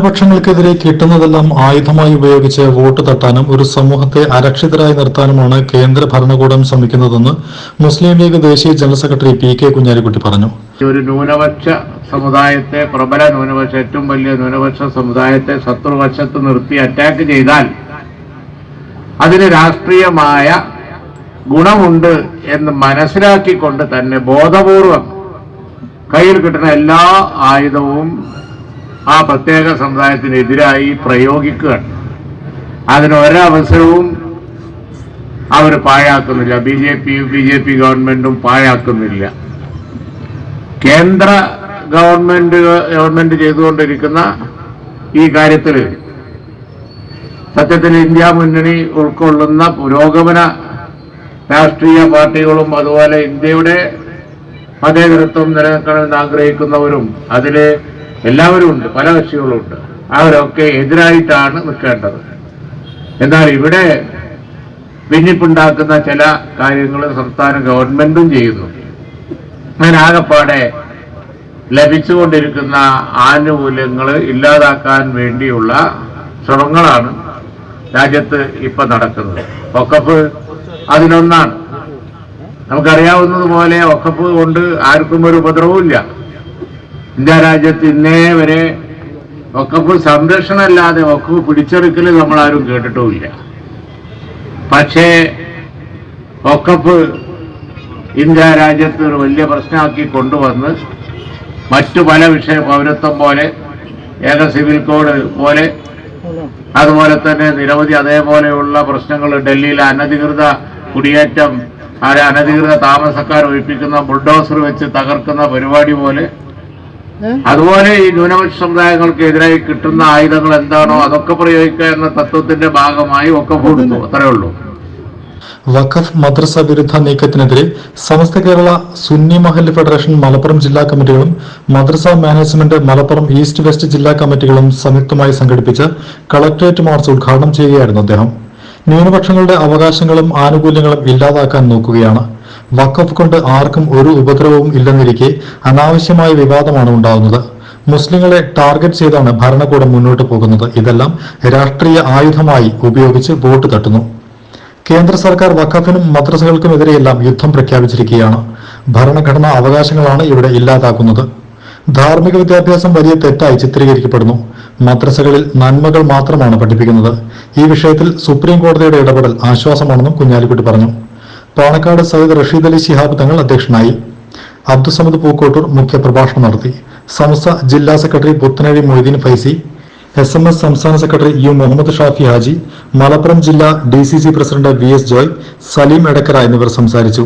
ന്യൂനപക്ഷങ്ങൾക്കെതിരെ കിട്ടുന്നതെല്ലാം ആയുധമായി ഉപയോഗിച്ച് വോട്ട് തട്ടാനും ഒരു സമൂഹത്തെ അരക്ഷിതരായി നിർത്താനുമാണ് കേന്ദ്ര ഭരണകൂടം ശ്രമിക്കുന്നതെന്ന് മുസ്ലിം ലീഗ് ദേശീയ ജനറൽ സെക്രട്ടറി പി.കെ. കുഞ്ഞാലിക്കുട്ടി പറഞ്ഞു. ഒരു ന്യൂനപക്ഷ സമുദായത്തെ, പ്രബല ന്യൂനപക്ഷ, ഏറ്റവും വലിയ ന്യൂനപക്ഷ സമുദായത്തെ ശത്രുവശത്ത് നിർത്തി അറ്റാക്ക് ചെയ്താൽ അതിന് രാഷ്ട്രീയമായ ഗുണമുണ്ട് എന്ന് മനസ്സിലാക്കിക്കൊണ്ട് തന്നെ ബോധപൂർവം കയ്യിൽ കിട്ടുന്ന എല്ലാ ആയുധവും ആ പ്രത്യേക സമുദായത്തിനെതിരായി പ്രയോഗിക്കുകയാണ്. അതിനൊരവസരവും അവർ പാഴാക്കുന്നില്ല. ബി ജെ പി ഗവൺമെന്റും പാഴാക്കുന്നില്ല. കേന്ദ്ര ഗവൺമെന്റ് ചെയ്തുകൊണ്ടിരിക്കുന്ന ഈ കാര്യത്തിൽ സത്യത്തിൽ ഇന്ത്യ മുന്നണി ഉൾക്കൊള്ളുന്ന പുരോഗമന രാഷ്ട്രീയ പാർട്ടികളും അതുപോലെ ഇന്ത്യയുടെ മതേതരത്വം നിലനിൽക്കണമെന്ന് ആഗ്രഹിക്കുന്നവരും അതിൽ എല്ലാവരും ഉണ്ട്, പല കക്ഷികളുണ്ട്. അവരൊക്കെ എതിരായിട്ടാണ് നിൽക്കേണ്ടത്. എന്നാൽ ഇവിടെ ഭിന്നിപ്പുണ്ടാക്കുന്ന ചില കാര്യങ്ങൾ സംസ്ഥാന ഗവൺമെന്റും ചെയ്യുന്നു. അതിനാകപ്പാടെ ലഭിച്ചുകൊണ്ടിരിക്കുന്ന ആനുകൂല്യങ്ങൾ ഇല്ലാതാക്കാൻ വേണ്ടിയുള്ള ശ്രമങ്ങളാണ് രാജ്യത്ത് ഇപ്പൊ നടക്കുന്നത്. വഖഫ് അതിലൊന്നാണ്. നമുക്കറിയാവുന്നതുപോലെ വഖഫ് കൊണ്ട് ആർക്കും ഒരു ഉപദ്രവമില്ല. ഇന്ത്യ രാജ്യത്ത് ഇന്നേ വരെ വഖഫ് സംരക്ഷണമല്ലാതെ വഖഫ് പിടിച്ചെടുക്കൽ നമ്മളാരും കേട്ടിട്ടുമില്ല. പക്ഷേ വഖഫ് ഇന്ത്യ രാജ്യത്ത് ഒരു വലിയ പ്രശ്നമാക്കി കൊണ്ടുവന്ന് മറ്റു പല പൗരത്വം പോലെ, ഏക സിവിൽ കോഡ് പോലെ, അതുപോലെ തന്നെ നിരവധി അതേപോലെയുള്ള പ്രശ്നങ്ങൾ, ഡൽഹിയിൽ അനധികൃത കുടിയേറ്റം, അനധികൃത താമസക്കാർ ഒഴിപ്പിക്കുന്ന ബുൾഡോസർ വെച്ച് തകർക്കുന്ന പരിപാടി പോലെ, അതുപോലെ ഈ ന്യൂനപക്ഷ സമുദായങ്ങൾക്ക് എതിരായി കിട്ടുന്ന ആയുധങ്ങൾ എന്താണോ അതൊക്കെ പ്രയോഗിക്കുക എന്ന തത്വത്തിന്റെ ഭാഗമായി വഖഫ് കൊടുത്തു. അത്രയേ ഉള്ളൂ. വഖഫ് മദ്രസ വിരുദ്ധ നീക്കത്തിനെതിരെ സമസ്ത കേരള സുന്നി മഹല്ല് ഫെഡറേഷൻ മലപ്പുറം ജില്ലാ കമ്മിറ്റികളും മദ്രസ മാനേജ്മെന്റ് മലപ്പുറം ഈസ്റ്റ് വെസ്റ്റ് ജില്ലാ കമ്മിറ്റികളും സംയുക്തമായി സംഘടിപ്പിച്ച കളക്ടറേറ്റ് മാർച്ച് ഉദ്ഘാടനം ചെയ്യുകയായിരുന്നു അദ്ദേഹം. ന്യൂനപക്ഷങ്ങളുടെ അവകാശങ്ങളും ആനുകൂല്യങ്ങളും ഇല്ലാതാക്കാൻ നോക്കുകയാണ്. വഖഫ് കൊണ്ട് ആർക്കും ഒരു ഉപദ്രവവും ഇല്ലെന്നിരിക്കെ അനാവശ്യമായ വിവാദമാണ് ഉണ്ടാകുന്നത്. മുസ്ലിങ്ങളെ ടാർഗറ്റ് ചെയ്താണ് ഭരണകൂടം മുന്നോട്ട് പോകുന്നത്. ഇതെല്ലാം രാഷ്ട്രീയ ആയുധമായി ഉപയോഗിച്ച് വോട്ട് തട്ടുന്നു. കേന്ദ്ര സർക്കാർ വഖഫിനും മദ്രസകൾക്കുമെതിരെയെല്ലാം യുദ്ധം പ്രഖ്യാപിച്ചിരിക്കുകയാണ്. ഭരണഘടനാ അവകാശങ്ങളാണ് ഇവിടെ ഇല്ലാതാക്കുന്നത്. ധാർമ്മിക വിദ്യാഭ്യാസം വലിയ തെറ്റായി ചിത്രീകരിക്കപ്പെടുന്നു. മദ്രസകളിൽ നന്മകൾ മാത്രമാണ് പഠിപ്പിക്കുന്നത്. ഈ വിഷയത്തിൽ സുപ്രീം കോടതിയുടെ ഇടപെടൽ ആശ്വാസമാണെന്നും കുഞ്ഞാലിക്കുട്ടി പറഞ്ഞു. പാണക്കാട് സയ്യിദ് റഷീദ് അലി ശിഹാബ് തങ്ങൾ അധ്യക്ഷനായി. അബ്ദുസമദ് പൂക്കോട്ടൂർ മുഖ്യപ്രഭാഷണം നടത്തി. സമസ്ത ജില്ലാ സെക്രട്ടറി പുത്തനഴി മൊയ്തീൻ ഫൈസി, SMS സംസ്ഥാന സെക്രട്ടറി യു മുഹമ്മദ് ഷാഫി ഹാജി, മലപ്പുറം ജില്ലാ DCC president VS Joy, Saleem Edakkara എന്നിവർ സംസാരിച്ചു.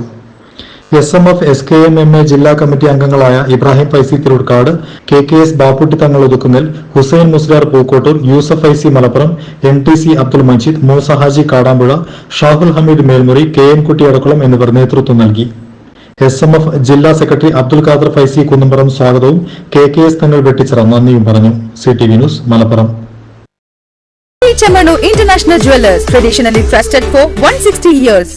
SMF SKMMA ജില്ലാ കമ്മിറ്റി അംഗങ്ങളായ ഇബ്രാഹിം ഫൈസി തിരൂർക്കാട്, KKS ബാപ്പുട്ടി തങ്ങൾ ഒതുക്കുന്നിൽ, ഹുസൈൻ മുസ്ലിയാർ പൂക്കോട്ടൂർ, യൂസഫ് ഫൈസി മലപ്പുറം, NTC അബ്ദുൽ മജീദ്, മൂസ ഹാജി കാടാമ്പുഴ, ഷാഹുൽ ഹമീദ് മേൽമുറി, KM കുട്ടി അടക്കുളം എന്നിവർ നേതൃത്വം നൽകി. SMF ജില്ലാ സെക്രട്ടറി അബ്ദുൽ ഖാദർ ഫൈസി കുന്നമ്പുറം സ്വാഗതവും KKS തങ്ങൾ വെട്ടിച്ചിറ നന്ദിയും പറഞ്ഞു. CTV news Malappuram. Chamano International Jewelers, traditionally trusted for 160 years.